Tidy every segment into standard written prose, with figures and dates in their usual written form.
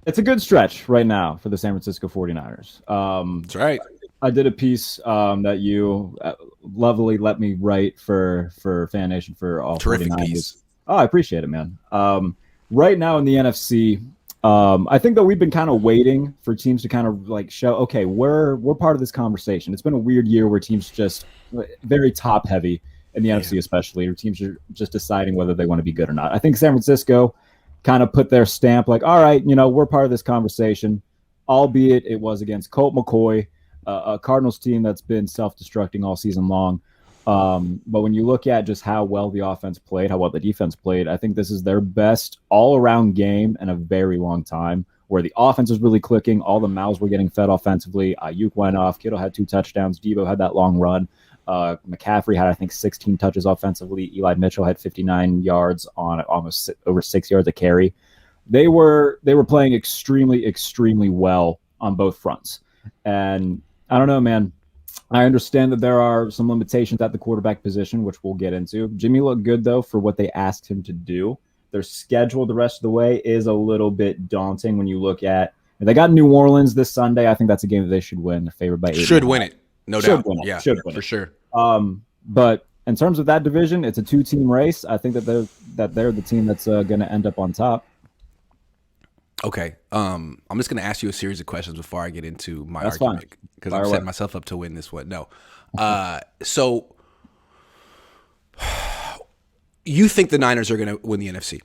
It's a good stretch right now for the San Francisco 49ers. That's right. I did a piece that you lovely let me write for Fan Nation for all Terrific 49ers. piece. Oh, I appreciate it, man. Right now in the NFC, I think that we've been kind of waiting for teams to kind of like show, okay, we're part of this conversation. It's been a weird year where teams just very top heavy in the Yeah. NFC, especially, where teams are just deciding whether they want to be good or not. I think San Francisco kind of put their stamp, like, all right, we're part of this conversation, albeit it was against Colt McCoy, a Cardinals team that's been self-destructing all season long. But when you look at just how well the offense played, how well the defense played, I think this is their best all-around game in a very long time, where the offense is really clicking. All the mouths were getting fed offensively. Ayuk went off. Kittle had 2 touchdowns. Debo had that long run. McCaffrey had, I think, 16 touches offensively. Eli Mitchell had 59 yards on almost over 6 yards a carry. They were playing extremely, extremely well on both fronts. And I don't know, man. I understand that there are some limitations at the quarterback position, which we'll get into. Jimmy looked good, though, for what they asked him to do. Their schedule the rest of the way is a little bit daunting when you look at – they got New Orleans this Sunday. I think that's a game that they should win. They're favored by 8. Should win it. No doubt. Yeah, should win for sure. But in terms of that division, it's a 2-team race. I think that they're the team that's going to end up on top. Okay. I'm just going to ask you a series of questions before I get into my That's argument because I'm Fire setting away. myself up to win this one. No. So you think the Niners are going to win the NFC?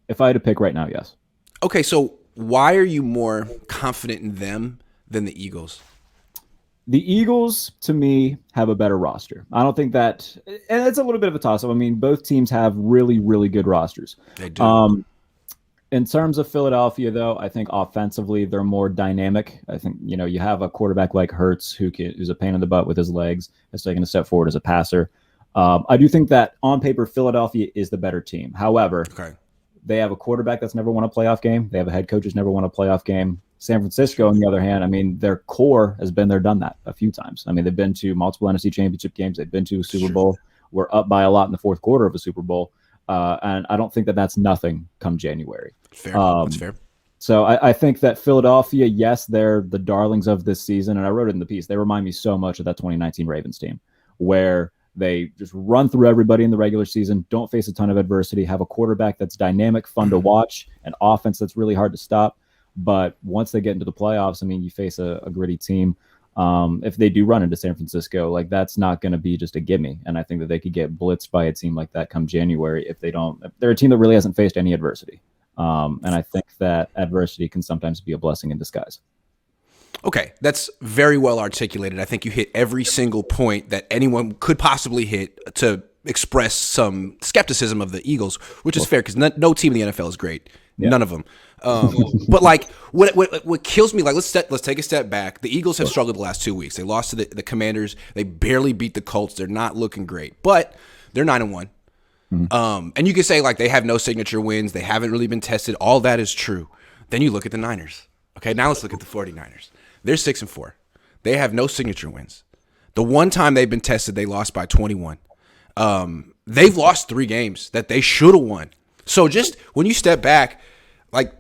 If I had to pick right now, yes. Okay. So why are you more confident in them than the Eagles? The Eagles, to me, have a better roster. I don't think that, and it's a little bit of a toss-up. I mean, both teams have really, really good rosters. They do. In terms of Philadelphia, though, I think offensively they're more dynamic. I think you have a quarterback like Hurts who's a pain in the butt with his legs, has taken a step forward as a passer. I do think that on paper Philadelphia is the better team. However, Okay. they have a quarterback that's never won a playoff game. They have a head coach who's never won a playoff game. San Francisco, on the other hand, I mean, their core has been there, done that a few times. I mean, they've been to multiple NFC championship games. They've been to a Super Bowl. We're up by a lot in the fourth quarter of a Super Bowl. And I don't think that that's nothing come January. Fair. That's fair. So I think that Philadelphia, yes, they're the darlings of this season. And I wrote it in the piece. They remind me so much of that 2019 Ravens team where they just run through everybody in the regular season, don't face a ton of adversity, have a quarterback that's dynamic, fun to watch, an offense that's really hard to stop. But once they get into the playoffs, I mean, you face a gritty team. If they do run into San Francisco, like that's not going to be just a gimme. And I think that they could get blitzed by a team like that come January if they're a team that really hasn't faced any adversity. And I think that adversity can sometimes be a blessing in disguise. Okay, that's very well articulated. I think you hit every single point that anyone could possibly hit to express some skepticism of the Eagles, which is fair because no team in the NFL is great. Yeah. None of them. But like, what kills me? Like, let's take a step back. The Eagles have struggled the last 2 weeks. They lost to the Commanders. They barely beat the Colts. They're not looking great, but they're 9-1. Mm-hmm. And you can say like they have no signature wins. They haven't really been tested. All that is true. Then you look at the Niners. Okay, now let's look at the 49ers. They're 6-4. They have no signature wins. The one time they've been tested, they lost by 21. They've lost 3 games that they should have won. So just when you step back, like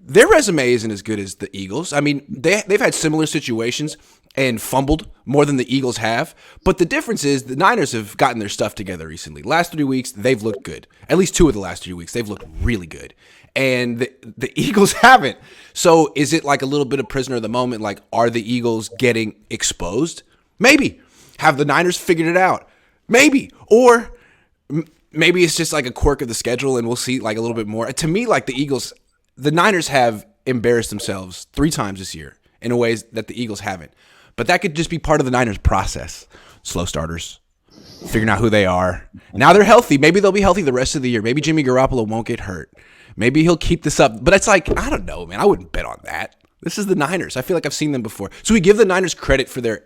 their resume isn't as good as the Eagles. I mean, they've had similar situations and fumbled more than the Eagles have. But the difference is the Niners have gotten their stuff together recently. Last 3 weeks, they've looked good. At least 2 of the last 3 weeks, they've looked really good. And the Eagles haven't. So is it like a little bit of prisoner of the moment? Like, are the Eagles getting exposed? Maybe. Have the Niners figured it out? Maybe. Or maybe it's just like a quirk of the schedule and we'll see like a little bit more. To me, like the Niners have embarrassed themselves 3 times this year in ways that the Eagles haven't. But that could just be part of the Niners process. Slow starters, figuring out who they are. Now they're healthy. Maybe they'll be healthy the rest of the year. Maybe Jimmy Garoppolo won't get hurt. Maybe he'll keep this up. But it's like, I don't know, man. I wouldn't bet on that. This is the Niners. I feel like I've seen them before. So we give the Niners credit for their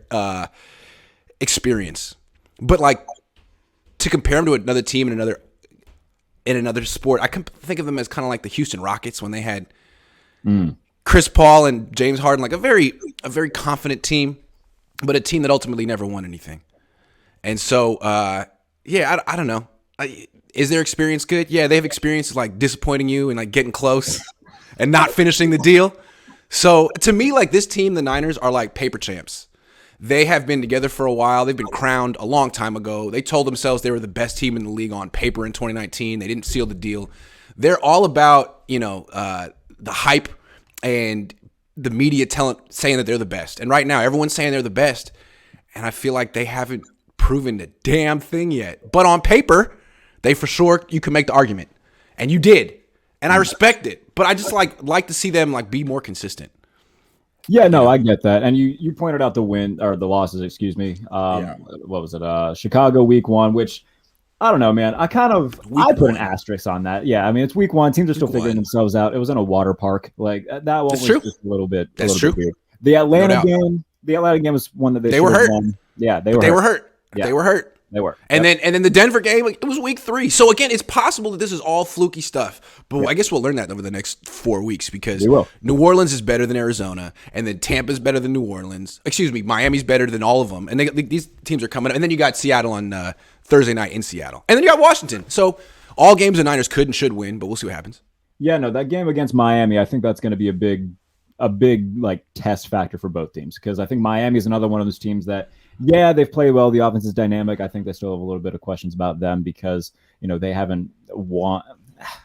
experience. But like to compare them to another team in another sport, I can think of them as kind of like the Houston Rockets when they had Chris Paul and James Harden, like a very confident team, but a team that ultimately never won anything. And so, I don't know. Is their experience good? Yeah, they have experience like disappointing you and like getting close. and not finishing the deal. So to me, like this team, the Niners are like paper champs. They have been together for a while. They've been crowned a long time ago. They told themselves they were the best team in the league on paper in 2019. They didn't seal the deal. They're all about, the hype and the media saying that they're the best. And right now, everyone's saying they're the best. And I feel like they haven't proven a damn thing yet. But on paper, you can make the argument. And you did. And I respect it. But I just like to see them be more consistent. Yeah, no, I get that. And you pointed out the losses, excuse me. What was it? Chicago week 1, which I don't know, man. I put an asterisk on that. Yeah, I mean, it's week 1. Teams are still figuring themselves out. It was in a water park. Like that one was just a little bit. That's true. Weird. The Atlanta game was one that they were hurt. Won. Yeah, they were hurt. Yeah. They were hurt. They were. And then the Denver game, it was week 3. So again, it's possible that this is all fluky stuff. But I guess we'll learn that over the next 4 weeks because New Orleans is better than Arizona, and then Tampa's better than New Orleans. Excuse me, Miami's better than all of them. And these teams are coming up. And then you got Seattle on Thursday night in Seattle. And then you got Washington. So all games the Niners could and should win, but we'll see what happens. Yeah, no, that game against Miami, I think that's going to be a big test factor for both teams because I think Miami is another one of those teams that they've played well. The offense is dynamic. I think they still have a little bit of questions about them because they haven't won.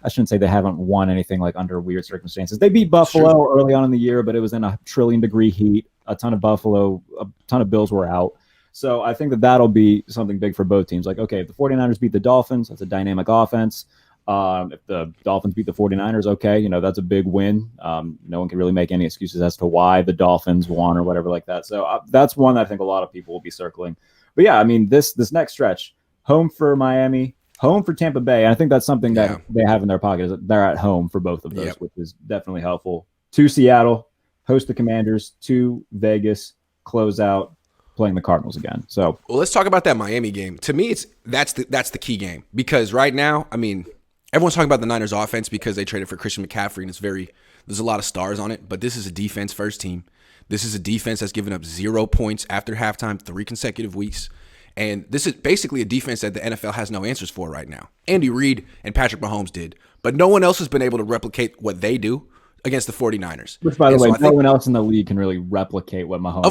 I shouldn't say they haven't won anything under weird circumstances. They beat Buffalo early on in the year, but it was in a 1,000,000,000,000 heat. A ton of Bills were out. So I think that'll be something big for both teams. Okay, if the 49ers beat the Dolphins, that's a dynamic offense. If the Dolphins beat the 49ers, okay, that's a big win. No one can really make any excuses as to why the Dolphins won or whatever like that. So that's one that I think a lot of people will be circling. But yeah, I mean, this next stretch, home for Miami, home for Tampa Bay. And I think that's something that they have in their pocket is that they're at home for both of those, which is definitely helpful. To Seattle, host the Commanders, to Vegas, close out, playing the Cardinals again. So let's talk about that Miami game. To me, that's the key game because right now, I mean, everyone's talking about the Niners offense because they traded for Christian McCaffrey, and there's a lot of stars on it, but this is a defense first team. This is a defense that's given up 0 points after halftime 3 consecutive weeks. And this is basically a defense that the NFL has no answers for right now. Andy Reid and Patrick Mahomes did, but no one else has been able to replicate what they do against the 49ers. Which, by the way, no one else in the league can really replicate what Mahomes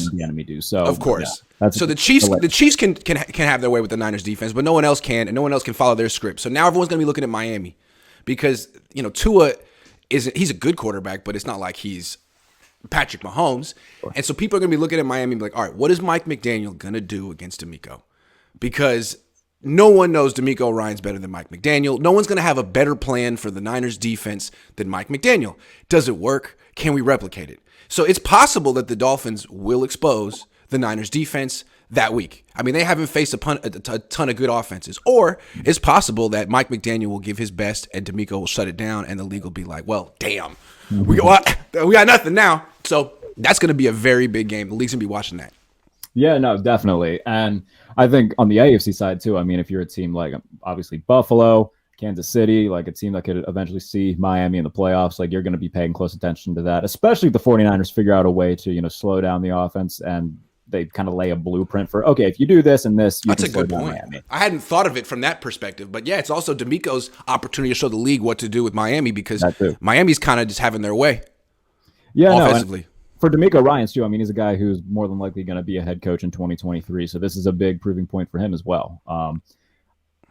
and the enemy do. So, of course. Yeah, so the Chiefs can have their way with the Niners defense, but no one else can, and no one else can follow their script. So now everyone's going to be looking at Miami because, Tua he's a good quarterback, but it's not like he's Patrick Mahomes. Sure. And so people are going to be looking at Miami and be like, all right, what is Mike McDaniel going to do against DeMeco? Because no one knows DeMeco Ryans better than Mike McDaniel. No one's going to have a better plan for the Niners defense than Mike McDaniel. Does it work? Can we replicate it? So it's possible that the Dolphins will expose the Niners defense that week. I mean, they haven't faced a ton of good offenses. Or it's possible that Mike McDaniel will give his best and DeMeco will shut it down and the league will be like, well, damn, we got nothing now. So that's going to be a very big game. The league's going to be watching that. Yeah, no, definitely. And I think on the AFC side too, I mean, if you're a team like obviously Buffalo, Kansas City, a team that could eventually see Miami in the playoffs, you're going to be paying close attention to that, especially if the 49ers figure out a way to, slow down the offense and they kind of lay a blueprint for, okay, if you do this and this, you That's can a good point. Miami. I hadn't thought of it from that perspective, but yeah, it's also DeMeco's opportunity to show the league what to do with Miami because Miami's kind of just having their way. Yeah, offensively. For DeMeco Ryans too, I mean, he's a guy who's more than likely going to be a head coach in 2023. So this is a big proving point for him as well.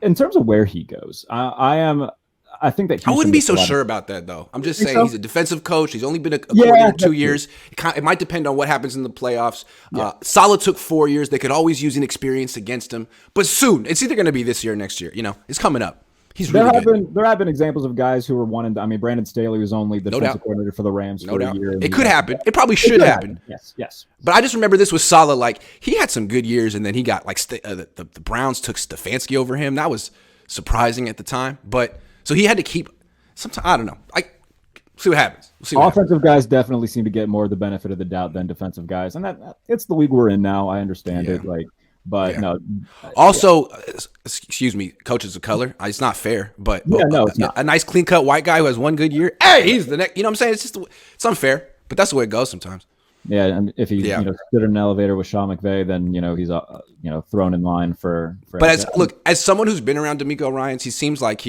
In terms of where he goes, I think that I wouldn't be so sure about that, though. I'm just saying he's a defensive coach. He's only been a coordinator 2 years. It might depend on what happens in the playoffs. Yeah. Saleh took 4 years. They could always use inexperience against him. But soon, it's either going to be this year or next year. It's coming up. He's really good. There have been examples of guys who were Brandon Staley was only the defensive coordinator for the Rams for a year. It could happen. It probably should happen. Yes. But I just remember this with Saleh. He had some good years, and then he got the Browns took Stefanski over him. That was surprising at the time. But so he had to keep. Sometimes I don't know. See what happens. Offensive guys definitely seem to get more of the benefit of the doubt than defensive guys, and that it's the league we're in now. I understand it. But no. Also, excuse me, coaches of color. It's not fair, but it's not. A nice clean cut white guy who has one good year. Hey, he's the next. You know what I'm saying? It's unfair, but that's the way it goes sometimes. Yeah, and if he stood in an elevator with Sean McVay, then he's thrown in line for. But as someone who's been around DeMeco Ryans, he seems like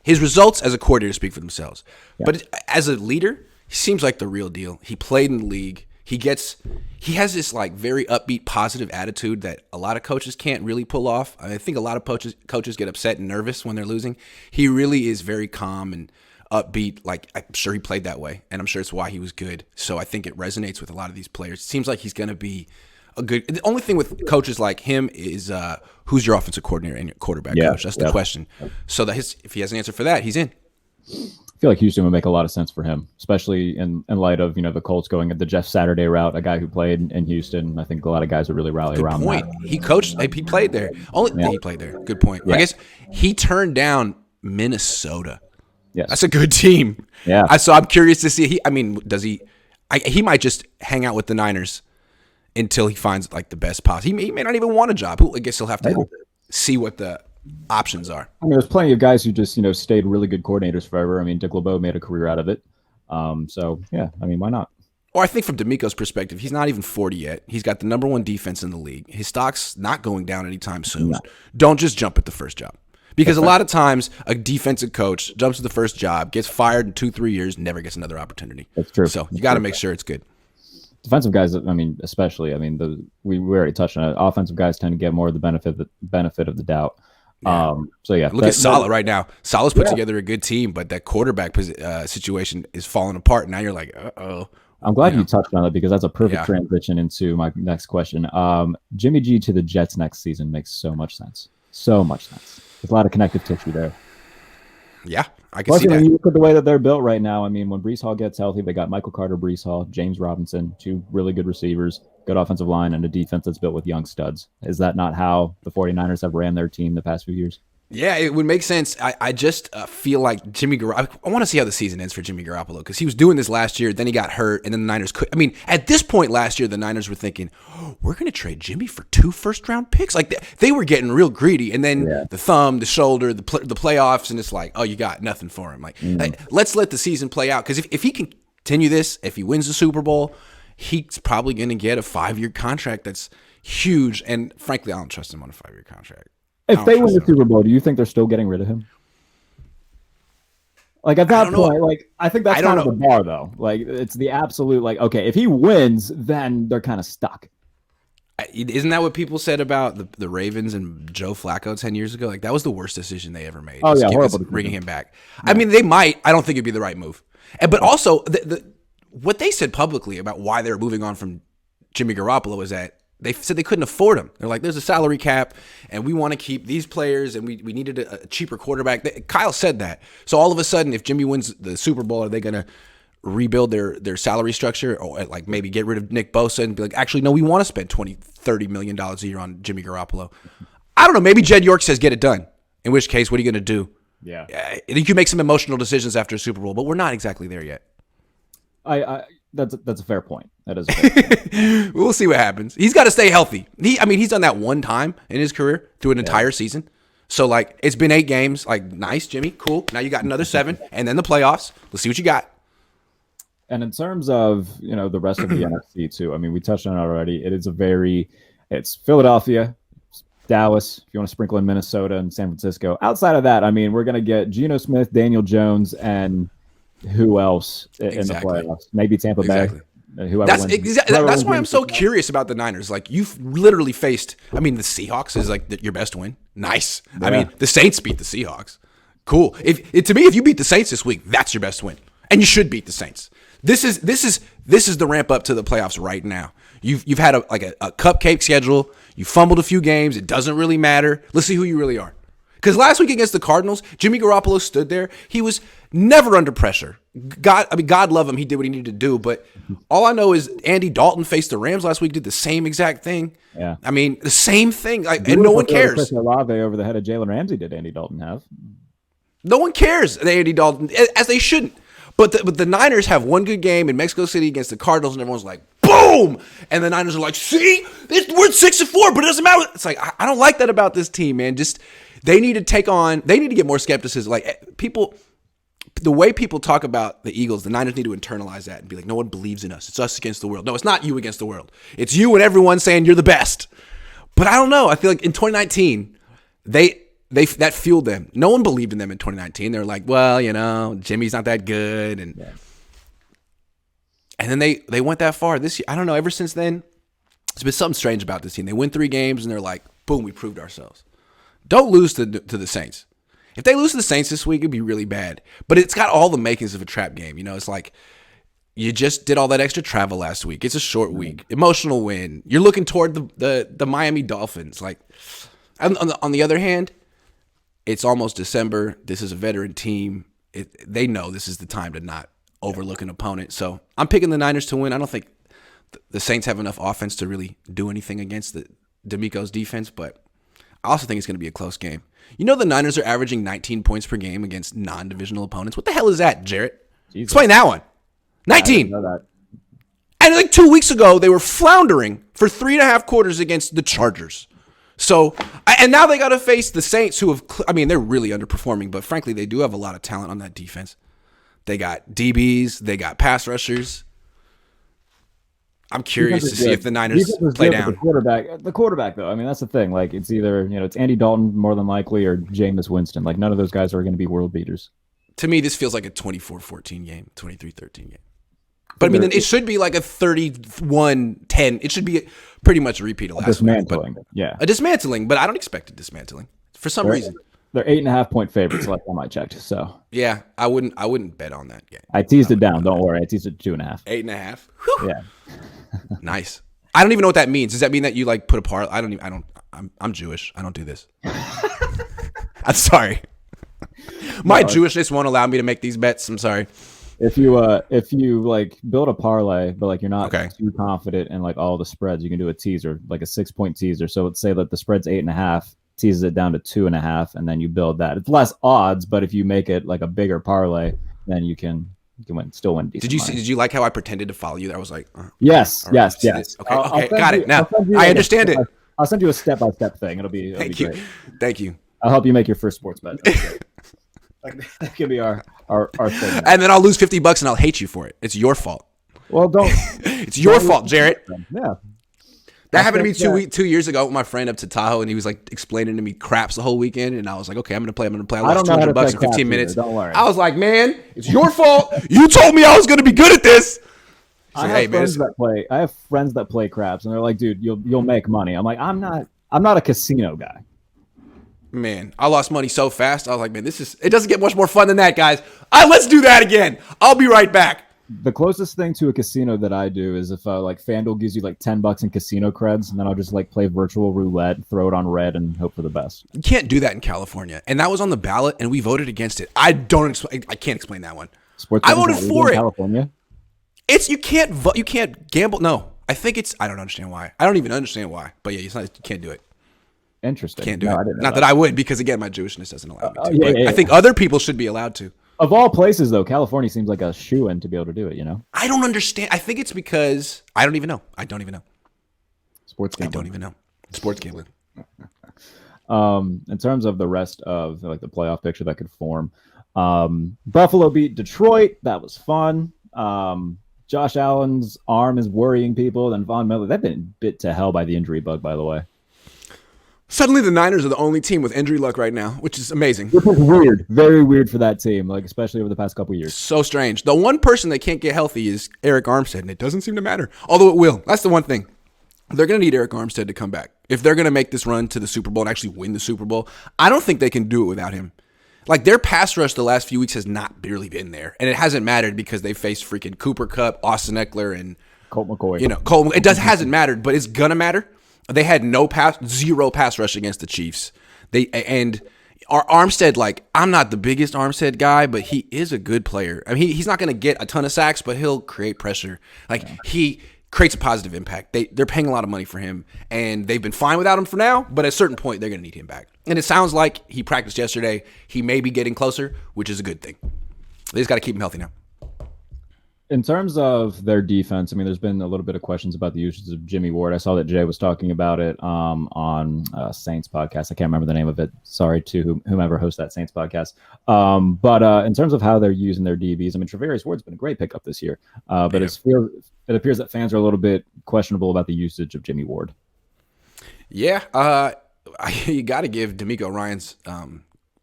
His results as a coordinator speak for themselves. Yeah. But as a leader, he seems like the real deal. He played in the league. He has this like very upbeat, positive attitude that a lot of coaches can't really pull off. I think a lot of coaches get upset and nervous when they're losing. He really is very calm and upbeat. Like, I'm sure he played that way, and I'm sure it's why he was good. So I think it resonates with a lot of these players. It seems like he's going to be a good. The only thing with coaches like him is who's your offensive coordinator and your quarterback coach. That's the question. So that if he has an answer for that, he's in. I feel like Houston would make a lot of sense for him, especially in light of the Colts going the Jeff Saturday route, a guy who played in Houston. I think a lot of guys would really rally around that. He coached. He played there. He played there. Good point. Yeah. I guess he turned down Minnesota. Yes, that's a good team. Yeah. So I'm curious to see. Does he? He might just hang out with the Niners until he finds like the best possible. He may not even want a job. I guess he'll have to see what the options are. There's plenty of guys who just stayed really good coordinators forever. Dick LeBeau made a career out of it. So yeah, why not? Or I think from D'Amico's perspective, he's not even 40 yet. He's got the number one defense in the league. His stock's not going down anytime soon. No. Don't just jump at the first job. Because a lot of times a defensive coach jumps at the first job, gets fired in 2-3 years, never gets another opportunity. That's true. So you got to make sure it's good. Defensive guys, especially, we already touched on it. Offensive guys tend to get more of the benefit of the doubt. Yeah. Look at Saleh right now. Saleh's put together a good team, but that quarterback situation is falling apart. Now you're like, uh-oh. I'm glad you touched on it because that's a perfect transition into my next question. Jimmy G to the Jets next season makes so much sense. So much sense. There's a lot of connective tissue there. Yeah, I can see that. When you look at the way that they're built right now, when Breece Hall gets healthy, they got Michael Carter, Breece Hall, James Robinson, two really good receivers, good offensive line, and a defense that's built with young studs. Is that not how the 49ers have ran their team the past few years? Yeah, it would make sense. I just feel like Jimmy Garoppolo. I want to see how the season ends for Jimmy Garoppolo because he was doing this last year. Then he got hurt, and then the Niners could. At this point last year, the Niners were thinking, we're going to trade Jimmy for 2 first-round picks. Like they were getting real greedy. And then the thumb, the shoulder, the playoffs, and it's like, oh, you got nothing for him. Like let's let the season play out because if he can continue this, if he wins the Super Bowl, he's probably going to get a 5-year contract that's huge. And frankly, I don't trust him on a 5-year contract. If they win the Super Bowl, do you think they're still getting rid of him? Like at that point, I think that's kind of the bar, though. Like it's the absolute, okay, if he wins, then they're kind of stuck. Isn't that what people said about the Ravens and Joe Flacco 10 years ago? Like that was the worst decision they ever made. Oh yeah, horrible. Bringing him back. Yeah. They might. I don't think it'd be the right move. But also, what they said publicly about why they were moving on from Jimmy Garoppolo is that they said they couldn't afford him. They're like, there's a salary cap, and we want to keep these players, and we needed a cheaper quarterback. Kyle said that. So all of a sudden, if Jimmy wins the Super Bowl, are they going to rebuild their salary structure or maybe get rid of Nick Bosa and be like, actually, no, we want to spend $20-30 million a year on Jimmy Garoppolo? I don't know. Maybe Jed York says get it done, in which case, what are you going to do? Yeah. I think you make some emotional decisions after a Super Bowl, but we're not exactly there yet. That's a fair point. That is a fair point. We'll see what happens. He's got to stay healthy. He's done that one time in his career through an entire season. So, it's been 8 games. Nice, Jimmy. Cool. Now you got another 7, and then the playoffs. Let's see what you got. And in terms of, the rest of the NFC, too, we touched on it already. It's Philadelphia, Dallas, if you want to sprinkle in Minnesota and San Francisco. Outside of that, we're going to get Geno Smith, Daniel Jones, and who else in the playoffs? Maybe Tampa Bay. That's why I'm so curious about the Niners. You've literally faced. The Seahawks is your best win. Nice. Yeah. The Saints beat the Seahawks. Cool. If you beat the Saints this week, that's your best win, and you should beat the Saints. This is the ramp up to the playoffs right now. You've had a cupcake schedule. You fumbled a few games. It doesn't really matter. Let's see who you really are. Because last week against the Cardinals, Jimmy Garoppolo stood there. He was never under pressure. God love him. He did what he needed to do. But all I know is Andy Dalton faced the Rams last week, did the same exact thing. Yeah. The same thing. And no one cares. Chris Olave over the head of Jalen Ramsey did Andy Dalton have. No one cares, Andy Dalton, as they shouldn't. But the Niners have one good game in Mexico City against the Cardinals, and everyone's like, boom! And the Niners are like, see? We're 6-4, but it doesn't matter. It's I don't like that about this team, man. They need to get more skepticism. The way people talk about the Eagles, the Niners need to internalize that and be like, no one believes in us. It's us against the world. No, it's not you against the world. It's you and everyone saying you're the best. But I don't know. I feel like in 2019, that fueled them. No one believed in them in 2019. They're like, well, Jimmy's not that good, and then they went that far this year. I don't know. Ever since then, it's been something strange about this team. They win 3 games, and they're like, boom, we proved ourselves. Don't lose to the Saints. If they lose to the Saints this week, it'd be really bad. But it's got all the makings of a trap game. It's like you just did all that extra travel last week. It's a short week. Emotional win. You're looking toward the Miami Dolphins. Like on the other hand, it's almost December. This is a veteran team. They know this is the time to not overlook an opponent. So I'm picking the Niners to win. I don't think the Saints have enough offense to really do anything against D'Amico's defense, but I also think it's going to be a close game. The Niners are averaging 19 points per game against non-divisional opponents. What the hell is that, Jarrett? Jesus. Explain that one. 19. I didn't know that. And like 2 weeks ago, they were floundering for 3.5 quarters against the Chargers. So, and now they got to face the Saints, who they're really underperforming, but frankly, they do have a lot of talent on that defense. They got DBs, they got pass rushers. I'm curious to see if the Niners play down. The quarterback, though, that's the thing. Like, it's either, it's Andy Dalton more than likely or Jameis Winston. Like, none of those guys are going to be world beaters. To me, this feels like a 24-14 game, 23-13 game. But, then it should be like a 31-10. It should be pretty much a repeat of last week. A dismantling, but I don't expect a dismantling for some reason. They're 8.5-point favorites last time I checked. So yeah, I wouldn't bet on that game. I teased it down. Don't worry. I teased it 2.5. 8.5. Whew. Yeah. Nice. I don't even know what that means. Does that mean that you like put a part? I'm Jewish. I don't do this. I'm sorry. My Jewishness won't allow me to make these bets. I'm sorry. If you like build a parlay, but like you're not too confident in like all the spreads, you can do a teaser, like a 6-point teaser. So let's say that the spread's 8.5, teases it down to 2.5, and then you build that. It's less odds, but if you make it like a bigger parlay, then you can still win decent money. Did you like how I pretended to follow you? I was like, yes. Okay, got it. Now I understand it. I'll send you a step-by-step thing. It'll be Thank great. Thank you. I'll help you make your first sports bet. That could be our thing. And then I'll lose $50 and I'll hate you for it. It's your fault. Well, don't. It's your fault, Jarrett. Yeah. That happened to me 2 years ago with my friend up to Tahoe, and he was like explaining to me craps the whole weekend, and I was like, okay, I'm gonna play. I lost $200 in 15 minutes. Don't worry. I was like, man, it's your fault. You told me I was gonna be good at this. I have friends that play craps, and they're like, dude, you'll make money. I'm like, I'm not a casino guy. Man, I lost money so fast. I was like, man, it doesn't get much more fun than that, guys. Let's do that again. I'll be right back. The closest thing to a casino that I do is if like FanDuel gives you like $10 in casino creds, and then I'll just like play virtual roulette, throw it on red, and hope for the best. You can't do that in California, and that was on the ballot, and we voted against it. I can't explain that one. I voted for it. California. You can't vote. You can't gamble. No, I think I don't understand why. I don't even understand why. But yeah, you can't do it. Interesting. Can't do it. Not that I would, because again, my Jewishness doesn't allow me to. Yeah. I think other people should be allowed to. Of all places, though, California seems like a shoo-in to be able to do it, I don't understand. I think it's because I don't even know. Sports gambling. I don't even know. Sports gambling. In terms of the rest of like the playoff picture that could form, Buffalo beat Detroit. That was fun. Josh Allen's arm is worrying people. Then Von Miller, they've been bit to hell by the injury bug, by the way. Suddenly, the Niners are the only team with injury luck right now, which is amazing. Which is weird. Very weird for that team, like especially over the past couple of years. So strange. The one person that can't get healthy is Eric Armstead, and it doesn't seem to matter. Although it will. That's the one thing. They're going to need Eric Armstead to come back. If they're going to make this run to the Super Bowl and actually win the Super Bowl, I don't think they can do it without him. Like, their pass rush the last few weeks has not really been there. And it hasn't mattered because they faced freaking Cooper Kupp, Austin Eckler, and Colt McCoy. It hasn't mattered, but it's going to matter. They had zero pass rush against the Chiefs. Our Armstead, like, I'm not the biggest Armstead guy, but he is a good player. I mean, he's not going to get a ton of sacks, but he'll create pressure. He creates a positive impact. They're paying a lot of money for him, and they've been fine without him for now, but at a certain point, they're going to need him back. And it sounds like he practiced yesterday. He may be getting closer, which is a good thing. They just got to keep him healthy now. In terms of their defense, I mean, there's been a little bit of questions about the usage of Jimmy Ward. I saw that Jay was talking about it on Saints podcast. I can't remember the name of it. Sorry to whomever hosts that Saints podcast. But in terms of how they're using their DBs, I mean, Travarius Ward's been a great pickup this year. But it appears that fans are a little bit questionable about the usage of Jimmy Ward. Yeah. you got to give D'Amico Ryans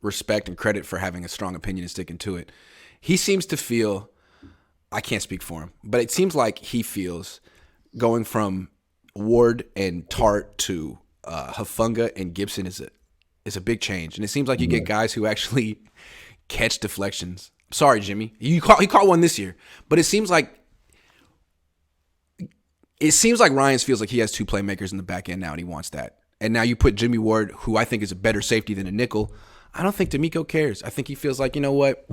respect and credit for having a strong opinion and sticking to it. He seems to feel, I can't speak for him, but it seems like he feels going from Ward and Tart to Hufanga and Gibson is a big change. And it seems like you get guys who actually catch deflections. Sorry, Jimmy. He caught one this year, but it seems like Ryans feels like he has two playmakers in the back end now, and he wants that. And now you put Jimmy Ward, who I think is a better safety than a nickel. I don't think D'Amico cares. I think he feels like, you know what?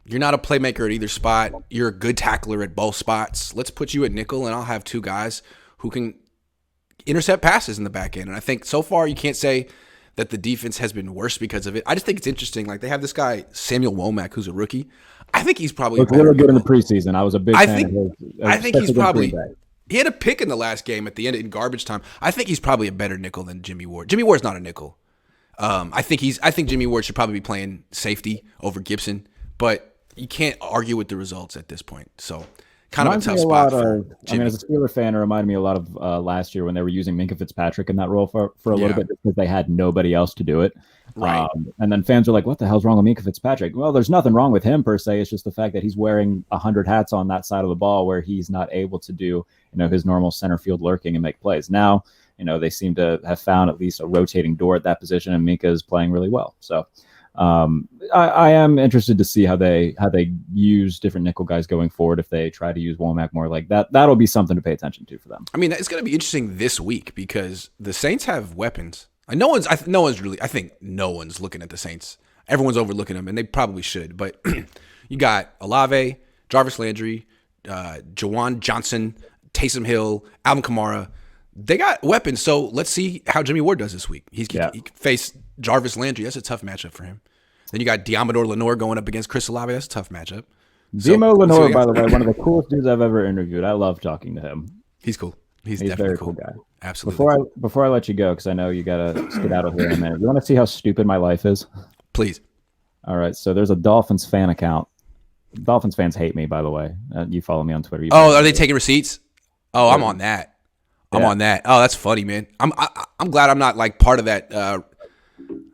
You're not a playmaker at either spot. You're a good tackler at both spots. Let's put you at nickel, and I'll have two guys who can intercept passes in the back end. And I think so far you can't say that the defense has been worse because of it. I just think it's interesting. Like, they have this guy, Samuel Womack, who's a rookie. I think he's probably looked really good in the preseason. I was a big fan of his. I think he's probably – he had a pick in the last game at the end in garbage time. I think he's probably a better nickel than Jimmy Ward. Jimmy Ward's not a nickel. I think Jimmy Ward should probably be playing safety over Gibson, but you can't argue with the results at this point. So kind of a tough spot for Jimmy. As a Steeler fan, it reminded me a lot of last year when they were using Minkah Fitzpatrick in that role for a little bit because they had nobody else to do it. Right. And then fans are like, what the hell's wrong with Minkah Fitzpatrick? Well, there's nothing wrong with him per se. It's just the fact that he's wearing 100 hats on that side of the ball where he's not able to do, his normal center field lurking and make plays. Now, they seem to have found at least a rotating door at that position, and Minkah is playing really well. So I am interested to see how they use different nickel guys going forward. If they try to use Womack more like that, that'll be something to pay attention to for them. I mean, it's going to be interesting this week because the Saints have weapons. I think no one's looking at the Saints. Everyone's overlooking them, and they probably should. But you got Olave, Jarvis Landry, Jawan Johnson, Taysom Hill, Alvin Kamara. They got weapons, so let's see how Jimmy Ward does this week. He can face Jarvis Landry. That's a tough matchup for him. Then you got Diamador Lenore going up against Chris Olave. That's a tough matchup. Demo Lenore, by the way, one of the coolest dudes I've ever interviewed. I love talking to him. He's cool. He's definitely a very cool guy. Absolutely. Before I let you go, because I know you got to skedaddle here in a minute. You want to see how stupid my life is? Please. All right. So there's a Dolphins fan account. Dolphins fans hate me, by the way. You follow me on Twitter. Are they taking receipts? Oh, I'm on that. I'm on that. Oh, that's funny, man. I'm glad I'm not like part of that.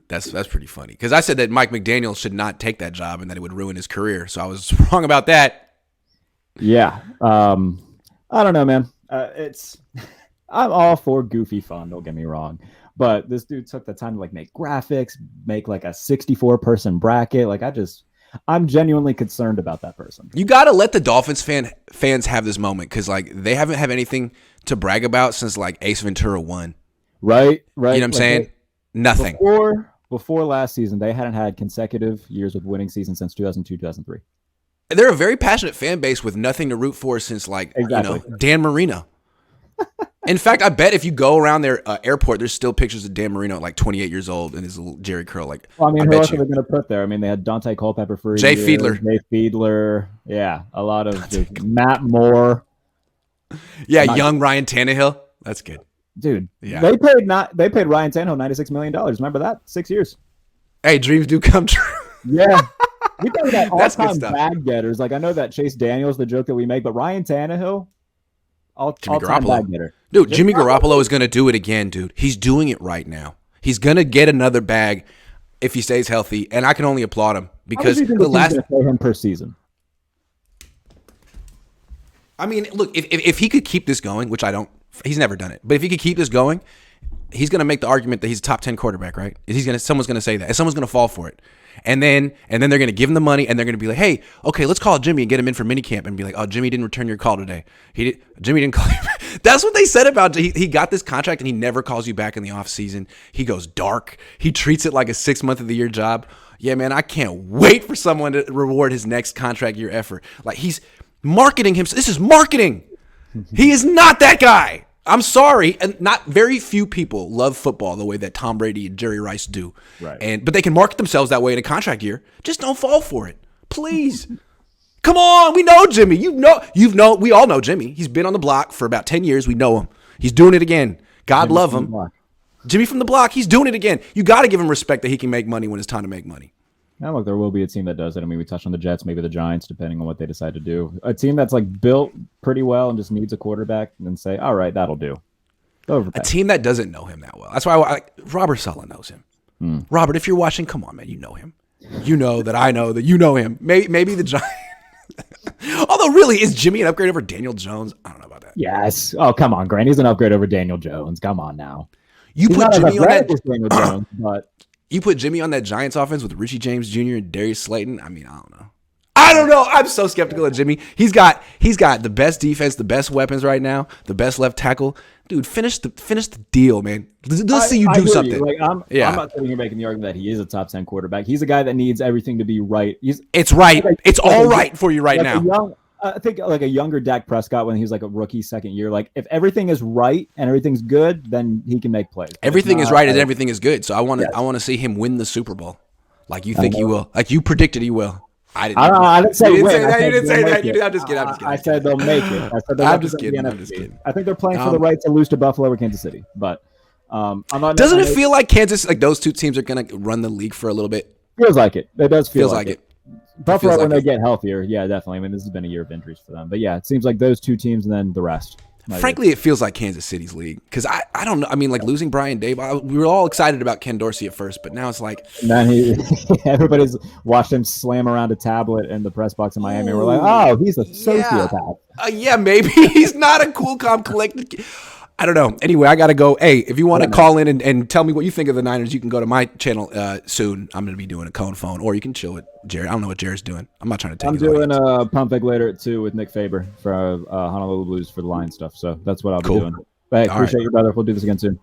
That's pretty funny because I said that Mike McDaniel should not take that job and that it would ruin his career. So I was wrong about that. Yeah. I don't know, man. I'm all for goofy fun. Don't get me wrong, but this dude took the time to make graphics, make like a 64-person bracket. I'm genuinely concerned about that person. You got to let the Dolphins fans have this moment because they haven't had anything to brag about since Ace Ventura 1. Right. You know what I'm saying? Nothing. Before last season, they hadn't had consecutive years with winning seasons since 2002, 2003. They're a very passionate fan base with nothing to root for since Dan Marino. In fact, I bet if you go around their airport, there's still pictures of Dan Marino at 28 years old and his little Jerry curl. Who else are they going to put there? They had Dante Culpepper for Jay Fiedler. Yeah, a lot of just Matt Moore. Yeah, young Ryan Tannehill. That's good. Dude, yeah. They paid Ryan Tannehill $96 million. Remember that? 6 years. Hey, dreams do come true. Yeah. We talk about all-time bag getters. I know that Chase Daniels, the joke that we make, but Ryan Tannehill, Jimmy Garoppolo. Dude, Jimmy Garoppolo is going to do it again, dude. He's doing it right now. He's going to get another bag if he stays healthy, and I can only applaud him because the last pay him per season. Look, if he could keep this going, which I don't, he's never done it, but if he could keep this going, he's going to make the argument that he's a top 10 quarterback, right? Someone's going to say that, and someone's going to fall for it. And then they're going to give him the money, and they're going to be like, hey, okay, let's call Jimmy and get him in for minicamp and be like, oh, Jimmy didn't return your call today. Jimmy didn't call you. That's what they said about he got this contract, and he never calls you back in the offseason. He goes dark. He treats it like a 6-month of the year job. Yeah, man, I can't wait for someone to reward his next contract year effort. He's marketing himself. This is marketing. He is not that guy. I'm sorry, and not very few people love football the way that Tom Brady and Jerry Rice do. Right. But they can market themselves that way in a contract year. Just don't fall for it, please. Come on, we know Jimmy. We all know Jimmy. He's been on the block for about 10 years. We know him. He's doing it again. God love him. Jimmy from the block. He's doing it again. You got to give him respect that he can make money when it's time to make money. Now, look, there will be a team that does it. We touched on the Jets, maybe the Giants, depending on what they decide to do. A team that's built pretty well and just needs a quarterback, and then say, all right, that'll do. A team that doesn't know him that well. That's why Robert Saleh knows him. Robert, if you're watching, come on, man. You know him. You know that I know that you know him. Maybe the Giants. Although, really, is Jimmy an upgrade over Daniel Jones? I don't know about that. Yes. Oh, come on, Grant. He's an upgrade over Daniel Jones. Come on now. You put Jimmy on that. Daniel Jones, but you put Jimmy on that Giants offense with Richie James Jr. and Darius Slayton. I mean, I don't know. I'm so skeptical of Jimmy. He's got the best defense, the best weapons right now, the best left tackle. Dude, finish the deal, man. Let's see you do something. Like, I'm not sitting here making the argument that he is a top 10 quarterback. He's a guy that needs everything to be right. It's right. It's all right for you right now. I think like a younger Dak Prescott when he was like a rookie second year. Like if everything is right and everything's good, then he can make plays. Everything is right and everything is good. So I want to see him win the Super Bowl, like you think he will, like you predicted he will. I didn't say win. You didn't say that. I'm just kidding. I said they'll make it. I'm just kidding. I think they're playing for the right to lose to Buffalo or Kansas City. But I'm not. Doesn't it feel like Kansas, like those two teams are going to run the league for a little bit? Feels like it. It does feel like it. Buffalo when they get healthier, yeah, definitely. I mean, this has been a year of injuries for them. But yeah, it seems like those two teams and then the rest. Frankly, it feels like Kansas City's league because I don't know. I mean, like losing Brian Daboll, we were all excited about Ken Dorsey at first, but now it's like everybody's watched him slam around a tablet in the press box in Miami. We're like, oh, he's a sociopath. Yeah, maybe he's not a cool, calm, collected. I don't know. Anyway, I got to go. Hey, if you want to call in and tell me what you think of the Niners, you can go to my channel soon. I'm going to be doing a Cohn phone, or you can chill with Jared. I don't know what Jared's doing. I'm not trying to take. I'm doing a pump fake later at 2 with Nick Faber for Honolulu Blues for the Lions stuff. So that's what I'll be doing. But hey, appreciate you, brother. We'll do this again soon.